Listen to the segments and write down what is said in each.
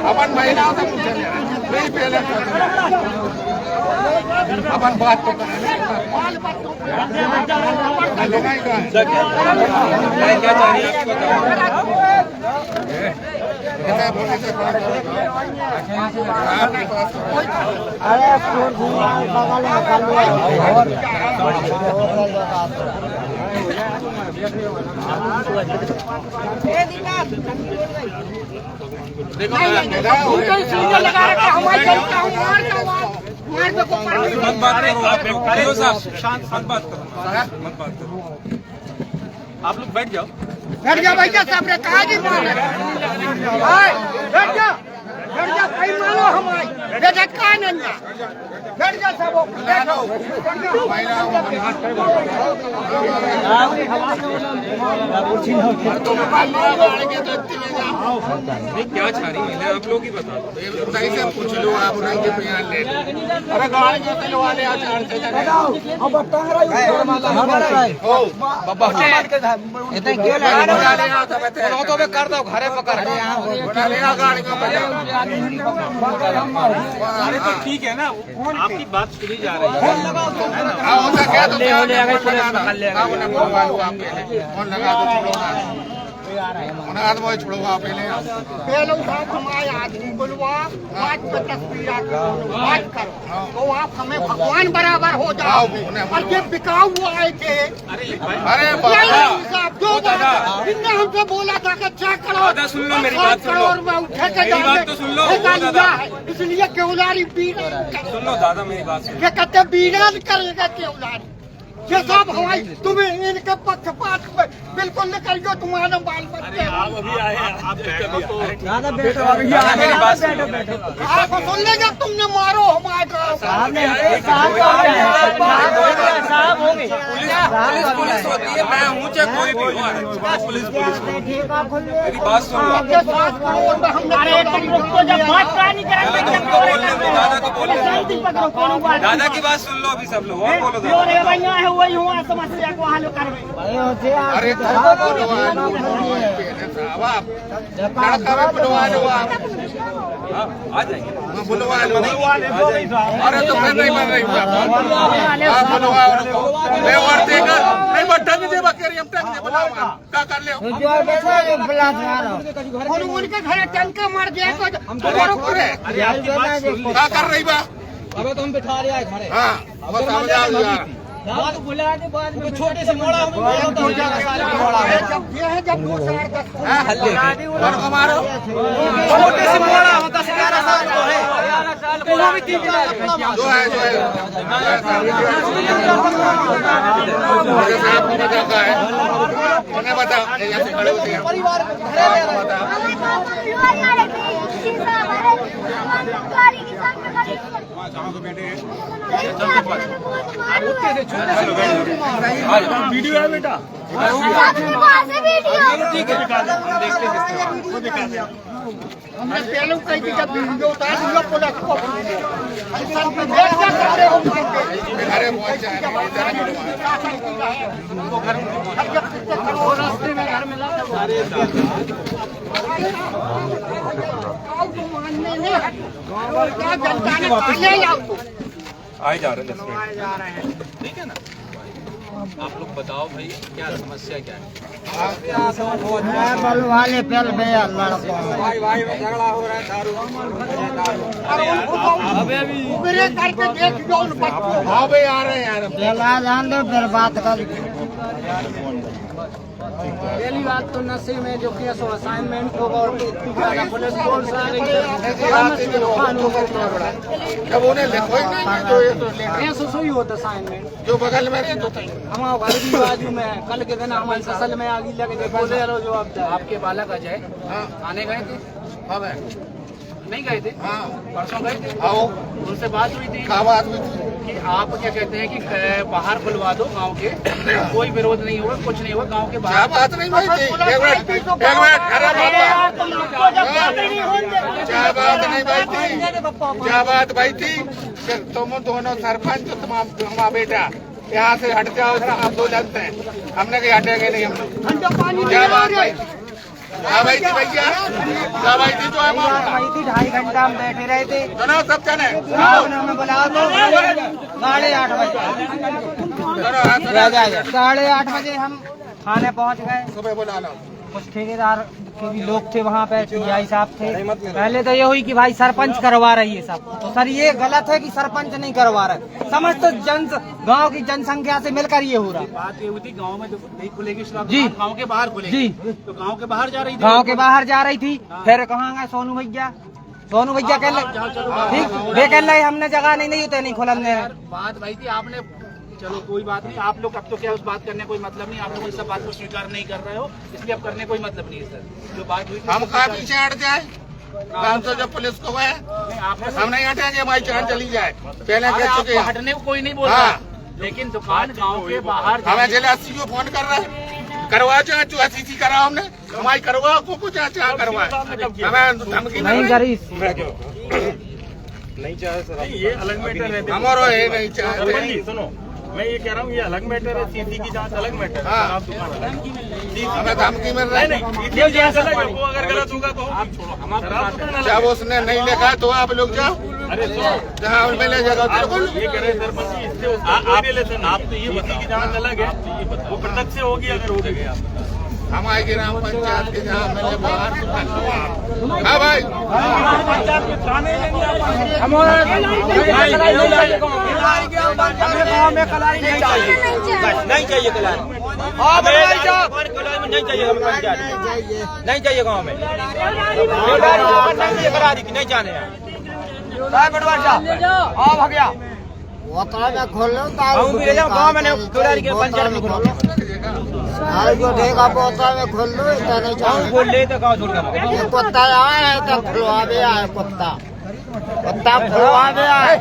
अपन महिलाओं से पूछे नहीं पहले अपन बात तो क्या चाह रही अरे बगल में कर आप लोग बैठ जाओ भैया साहब ने कहा कि बैठ जा भाई मानो हमारी बेटा का नहीं बैठ जा सब क्या छा रही है आप लोग ही बता दो से पूछ लो आप अरे गाड़ी के तो वाले कर दो घरे पकड़ गाड़ी अरे तो ठीक है ना, आपकी बात सुनी जा रही है। छोड़ो पहले हमारे आदमी बुलवा बात पे तस्वीर बात करो तो आप हमें भगवान बराबर हो जाओ। और ये बिकाऊ आए थे अरे दो बार इनने हमसे बोला था कि 6 करोड़ सुन लो मेरी बात, करोड़ में उठे के बात तो सुन लो इसलिए केवलारी बीना सुन लो दादा मेरी बात सुन। ये कहते बीना करेगा केवलारी। ये सब हमारी तुम्हें इनके पक्षपात बिल्कुल न करियो तुम्हारा बाल बच्चे। आप अभी आए आप आपको सुन ले जब तुमने मारो हमारे पुलिस होती है, मैं हूँ चाहे कोई भी हो, पुलिस मेरी बात सुन लो। दादा की बात सुन लो अभी सब लोग, और बोलो वही हुआ समस्या को हल कर। अरे आ जाएंगे बुलवा लो। अरे तो फिर नहीं बन रही बुलवा नहीं ढंग से बकरी हम ढंग से बुलाओ क्या कर ले उनके घर टंके मर गए तो क्या कर रही बा। अबे तुम बिठा रहे घरे। हाँ समझ आ गया। छोटे से मोड़ा जब 2 साल का मारो छोटे से मोड़ा 10-11 साल को है, वो भी 3 साल जो है उन्हें बता खड़े होते हैं परिवार वीडियो है बेटा, ठीक है हमने पहले कही थी जब वीडियो उतार दिया पुलिस को अरे रास्ते में घर में आए जा रहे हैं 10 मिनट, ठीक है ना। आप लोग बताओ भाई क्या समस्या क्या है। वाले पहल भैया लड़को भाई झगड़ा हो रहा है, दारू मेरे करके देख दो उन बच्चों। हाँ भाई आ रहे हैं यार पहला जान दो फिर बात कर। पहली बात तो नशे में जो केस हो असाइनमेंट होगा और पुलिस फोर्स आ रही है जब उन्हें लिखो ही नहीं जो ये तो केस ही होता असाइनमेंट जो बगल में तो हमारे घर की बाजू में कल के दिन हमारे फसल में आगी लगे बोले लो जो आपके बालक अजय आने गए थे। हाँ भाई नहीं गए थे, हाँ परसों गए थे। आओ उनसे बात हुई थी क्या बात हुई थी कि आप क्या कहते हैं कि बाहर बुलवा दो गांव के, कोई विरोध नहीं होगा, कुछ नहीं होगा, गांव के क्या बाहर। बात नहीं भाई थी एक मिनट अरे बाबा क्या बात नहीं भाई थी, क्या बात भाई थी कि तुम दोनों सरपंच तुम्हारा बेटा यहाँ से हट जाओ, हम 2 जनते हैं, हमने कहीं हटेंगे नहीं हम लोग। क्या बात भाई भाई थी भैया, भाई थी तो है भाई थी 2.5 घंटा हम बैठे रहे थे। सुनो सब जने, आपने हमें बुलाया तो 8:30 बजे 8:30 बजे हम थाने पहुंच गए। सुबह बुला लो। कुछ ठेकेदार के भी लोग थे वहाँ पे, पीआई साहब थे। पहले तो ये हुई कि भाई सरपंच करवा रही है सब, तो सर ये गलत है कि सरपंच नहीं करवा रहे। समझ तो गांव की जनसंख्या से मिलकर ये हो रहा। बात ये हुई थी गाँव में नहीं खुलेगी शराब जी। गाँव के बाहर खुलेगी जी, तो गाँव के बाहर जा रही थी। गाँव के बाहर जा रही थी। फिर कहाँ गए सोनू भैया कह ठीक वे कह रहे हमने जगह नहीं होते नहीं खुलने। बात भाई थी आपने, चलो कोई बात नहीं, आप लोग अब तो क्या उस बात करने कोई मतलब नहीं, आप लोग इस सब बात को स्वीकार नहीं कर रहे हो, इसलिए अब करने कोई मतलब नहीं है सर। जो बात हुई हम कहाँ पीछे हट जाए, काम तो जब पुलिस को है हम नहीं हटेंगे, हमारी जान चली जाए। पहले कह चुके हैं हटने को कोई नहीं बोल रहा, लेकिन दुकान गाँव के बाहर हमें जिला एसपी को फोन कर रहे हैं, करवा जाए जो एससी करा हमने, हमारी करवा को कुछ करवाए, हमें धमकी नहीं करी। नहीं चाहे सर, ये अलग मैटर है। हमारा ये नहीं चाहते। सुनो, मैं ये कह रहा हूँ ये अलग मैटर है, सीसी की जांच अलग मैटर है। हाँ। हमें धमकी मिल रही है। सीसी की जांच अलग है, वो अगर गलत होगा तो आप छोड़ो। जब उसने नहीं लिखा तो आप लोग जाओ, अरे जहाँ मिले जगह बिल्कुल। ये कह रहे सरपंच जी, इससे आप तो ये सीसी की जांच अलग है, वो प्रत्यक्ष से होगी अगर हो गए आप। हमारे ग्राम पंचायत के जहाँ मिले बाहर। हाँ भाई, नहीं चाहिए कलारी, नहीं चाहिए पंचायत, नहीं चाहिए गाँव में कलारी की, नहीं जाने भगया खोल लो गाँव में कलारी के पंचायत में खोलो, पोता में खोल लो। खोल ले तो गाँव छोड़ के कुत्ता आए तो खुलवावे आए, कुत्ता खुलवावे आए।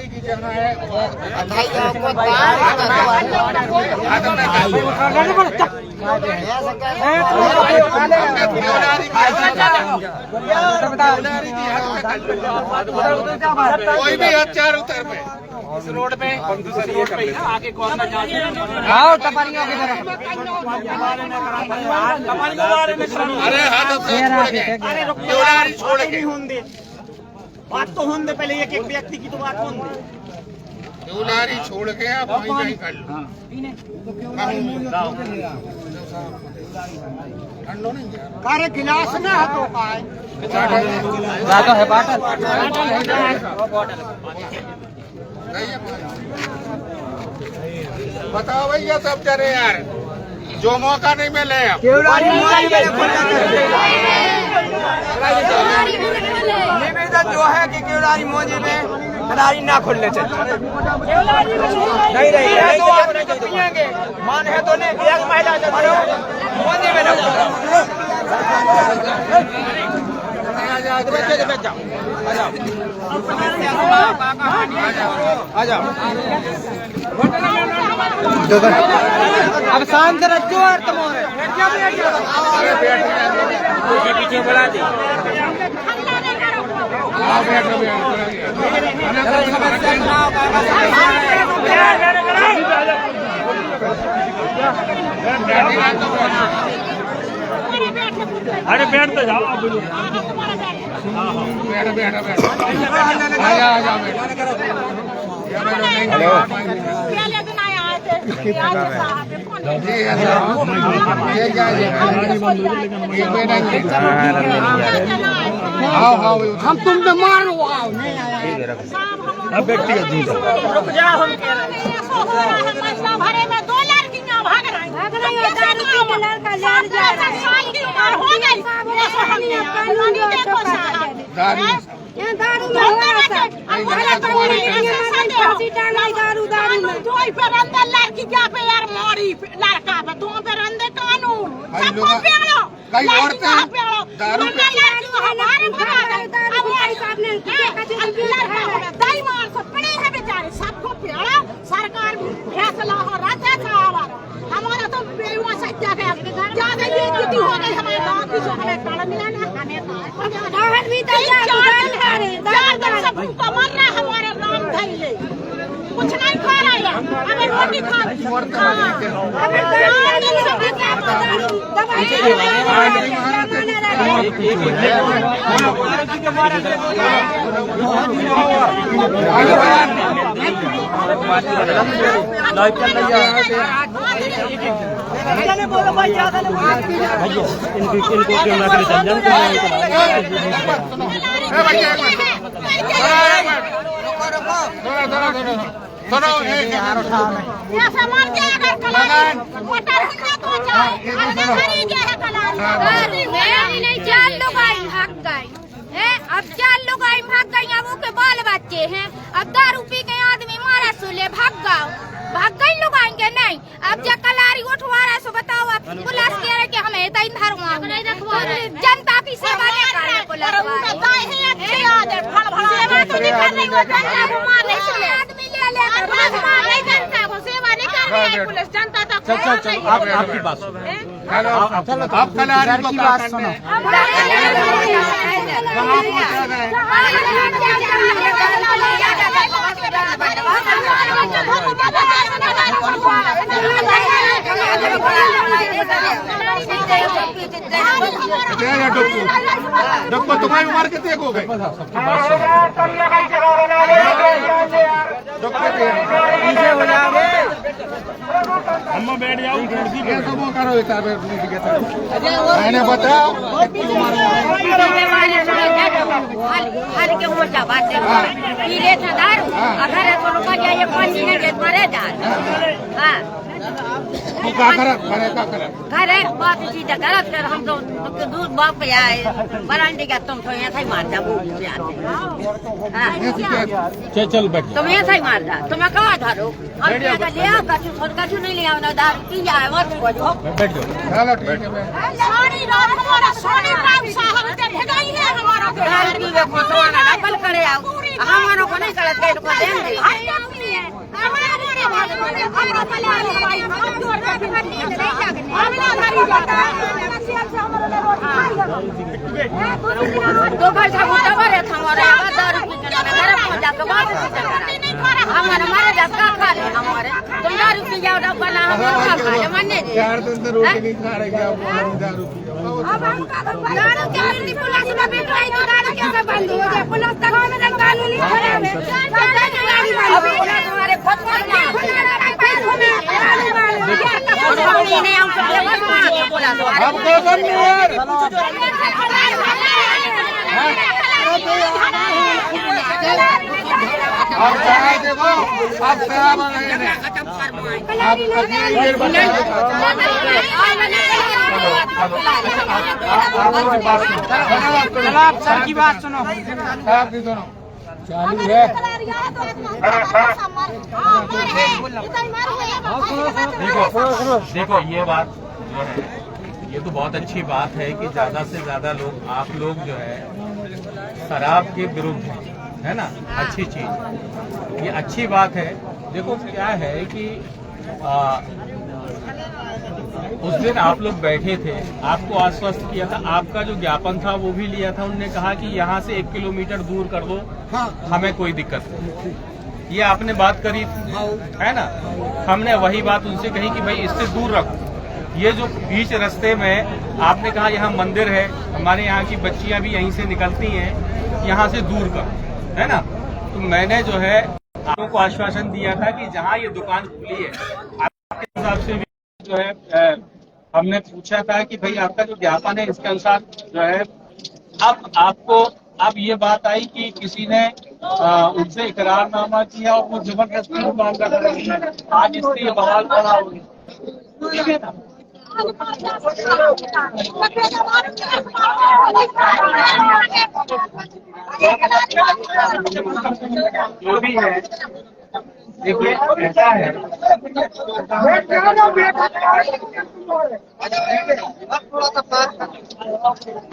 की जगह है कोई भी हथियार उतर पे इस रोड पे आके कॉर्नर टपरियों की तरफ अरे हाथ छोड़ के बात तो होने पहले एक एक व्यक्ति की तो बात होने देवलारी छोड़ के आप वहीं नहीं कर लो। कार्य गिलास में हाथों का है बाटल। बताओ भैया सब चले यार, जो मौका नहीं मिले निवेदन जो है कि केवलारी मोजे में कलारी ना खोलने चाहिए। नहीं पिएंगे मान है तो नहीं, एक महिला मोजे में आ जाओ। अब शांत रखो और तुम पीछे बुला दी। अरे बैठ तो जाओ, पहले दिन आए थे हम तुम बीमार हो आओ व्यक्तिगत भरे में 2 लड़कियां भाग रही लड़की क्या पे यार मोरी लड़का पे तुम पे रंदे कानून सबको पेड़ो कई औरतें दारू बेचारे सबको पेड़ो। सरकार फैसला हो रहा था हमारा तो बेवा सच्चा है ज्यादा बेइज्जती हो गई हमारे गाँव की, जो हमें पेड़ मिला ना हमें 4 दिन से भूखा मर रहा हमारे नाम धैले कुछ नहीं खा रहा है। अगर सुनो ऐसा मर गया अगर कलाकार मोटर होना तो चाहे हमने खरीदे है कलाकार नहीं 4 लोग आई भाग गए हैं अब 4 लोग आई भाग गई अब के बाल बच्चे हैं अब दारू पी के आदमी मारा सुले भाग गई लोग आएंगे नहीं अब जब कलारी उठवा रहा सो बताओ आप पुलिस कह रहे कि हमें इतना धर्म जनता की सेवा नहीं कर रहे पुलिस सेवा तो नहीं कर रही वो जनता को मार रही सुले आदमी ले लेकर बस मार रही जनता को सेवा नहीं कर रही पुलिस जनता तक चल आपकी बात सुनो आप कलारी की बात सुनो डब्बा तुम्हारी उम्र कितने हो गए अम्मा बैठ जाओ कुर्सी पे मैंने बताओ हर के मोटा बात पीले था दारू अगर को रुका जाए 5 मिनट मरे दारू हाँ करे बात चीज गलत कर हम तो दूध बाप आए बरांडे का तुम तो यहाँ से मारता चल बैठ तुम यहाँ से मारता तुम्हें कहा धरो हम ले आओ कछु नहीं ले आओ ना दारू पी जाए मत खोजो बैठ जाओ चलो ठीक है सारी रात हमारा सोनी बाप साहब ने भेजाई है हमारा दारू पी के फोटोना डबल करे आओ हमारो को नहीं गलत है को देन दे हमारा हमरा पहले भाई हम जोर के नहीं जागने हमने धरी जाता दो भाई साहब दबा रहे हमारे दारू पी के घर पहुंचा के बात हमारे मारे धक्का खा ले हमारे तुम दारू पी जाओ डब्बा ना हम खा ले मन्ने 4 दिन से रोटी नहीं खा रहे क्या दारू पी अब हम दारू के मिलती पुलिस में बैठ रही तो दारू कैसे बंद हो जाए पुलिस तक में कानून नहीं खराब है तुम्हारे खुद नहीं हम हमको करनी यार अब चाहे देखो अब खराब हो गए हैं अब ये आप सर की बात सुनो साहब की सुनो चालू है देखो ये बात जो है ये तो बहुत अच्छी बात है कि ज्यादा से ज्यादा लोग आप लोग जो है शराब के विरुद्ध है ना अच्छी चीज ये अच्छी बात है। देखो क्या है कि उस दिन आप लोग बैठे थे आपको आश्वस्त किया था आपका जो ज्ञापन था वो भी लिया था उन्होंने कहा कि यहाँ से 1 किलोमीटर दूर कर दो हमें कोई दिक्कत नहीं ये आपने बात करी है ना हमने वही बात उनसे कही कि भाई इससे दूर रखो ये जो बीच रास्ते में आपने कहा यहाँ मंदिर है हमारे यहाँ की बच्चियां भी यहीं से निकलती हैं यहाँ से दूर करो है ना तो मैंने जो है आपको को आश्वासन दिया था कि जहाँ ये दुकान खुली है आपके हिसाब से भी जो है हमने पूछा था कि भाई आपका जो ज्ञापन है इसके अनुसार जो है अब आपको अब ये बात आई कि किसी ने उनसे इकरारनामा किया और वो जबरदस्ती दुकान कर रही है आज इससे ये बवाल खड़ा हो गया ठीक है ना जो भी है देखिए ऐसा है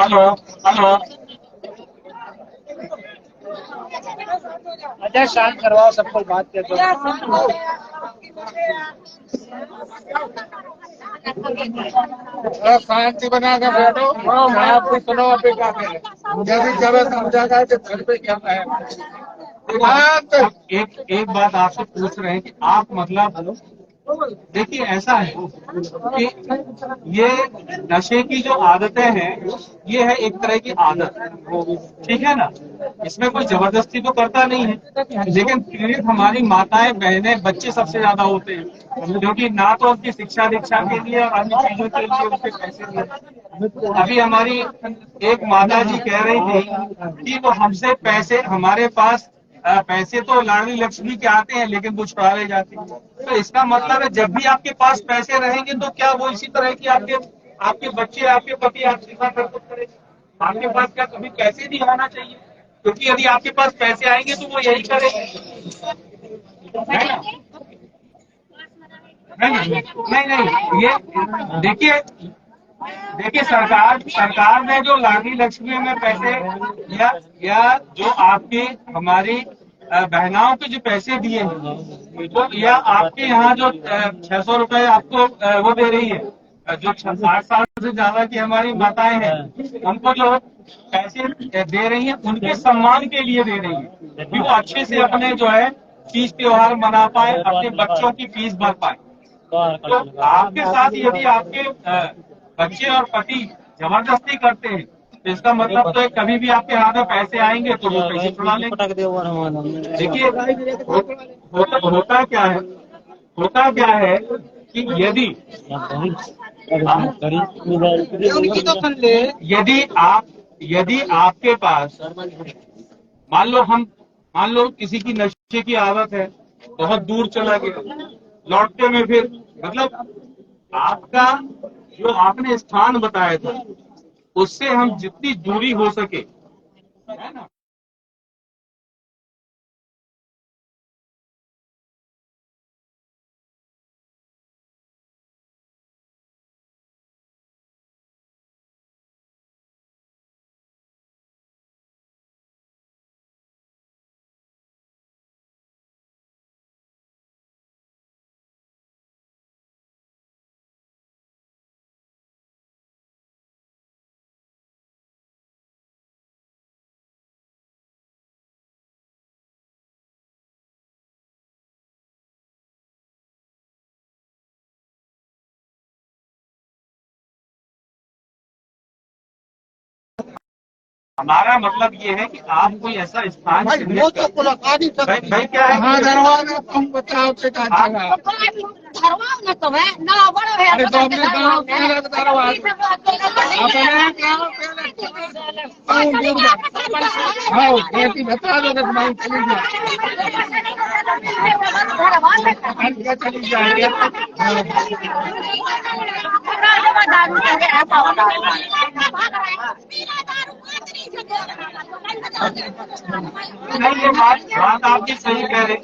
हेलो हेलो अच्छा शांत करवाओ सबको बात करते शांति बना कर बैठो मैं आपको सुनो अभी क्या करें जैसी जगह समझा कि घर पे क्या है एक बात आपसे पूछ रहे हैं कि आप मतलब देखिए ऐसा है कि ये नशे की जो आदतें हैं, ये है एक तरह की आदत, ठीक है ना। इसमें कोई जबरदस्ती तो करता नहीं है, लेकिन पीड़ित हमारी माताएं, बहनें, बच्चे सबसे ज्यादा होते हैं, क्योंकि ना तो उनकी शिक्षा दीक्षा के लिए और अन्य चीजों के लिए उनके पैसे नहीं। अभी हमारी एक माता जी कह रही थी कि वो हमसे पैसे, हमारे पास पैसे तो लाडली लक्ष्मी के आते हैं, लेकिन वो छुड़ा ले जाती है। तो इसका मतलब है जब भी आपके पास पैसे रहेंगे तो क्या वो इसी तरह की आपके बच्चे, आपके पति आपके साथ हरकत करेंगे? आपके पास क्या कभी पैसे नहीं होना चाहिए? क्योंकि यदि आपके पास पैसे आएंगे तो वो यही करेंगे, है ना? नहीं, ये देखिए सरकार ने जो लाडली लक्ष्मी में पैसे या जो आपकी हमारी बहनाओं के जो पैसे दिए हैं, तो या आपके यहाँ जो 600 रुपए आपको वो दे रही है, जो 60 साल से ज्यादा की हमारी माताएं हैं, उनको जो पैसे दे रही हैं, उनके सम्मान के लिए दे रही है कि वो अच्छे से अपने जो है तीज त्योहार मना पाए, अपने बच्चों की फीस भर पाए। तो आपके साथ यदि आपके बच्चे और पति जबरदस्ती करते हैं, तो इसका मतलब तो है कभी भी आपके हाथ में पैसे आएंगे तो वो पैसे छुड़ा लेंगे। देखिए होता क्या है कि यदि आपके पास मान लो किसी की नशे की आदत है, बहुत दूर चला गया, लौटते में फिर मतलब आपका जो आपने स्थान बताया था उससे हम जितनी दूरी हो सके, है ना, हमारा मतलब ये है कि आप कोई ऐसा स्थान भाई वो तो कुलकारी भाई क्या है, हाँ दरवाजा तुम बताओ के का जगह धरवाओ न तो है ना बड़ा है अरे तो अपने गाँव के दरवाजा हाँ बेटी बता दो कि मैं चली जाए चली जाएगी। नहीं, ये बात आपकी सही कह रहे,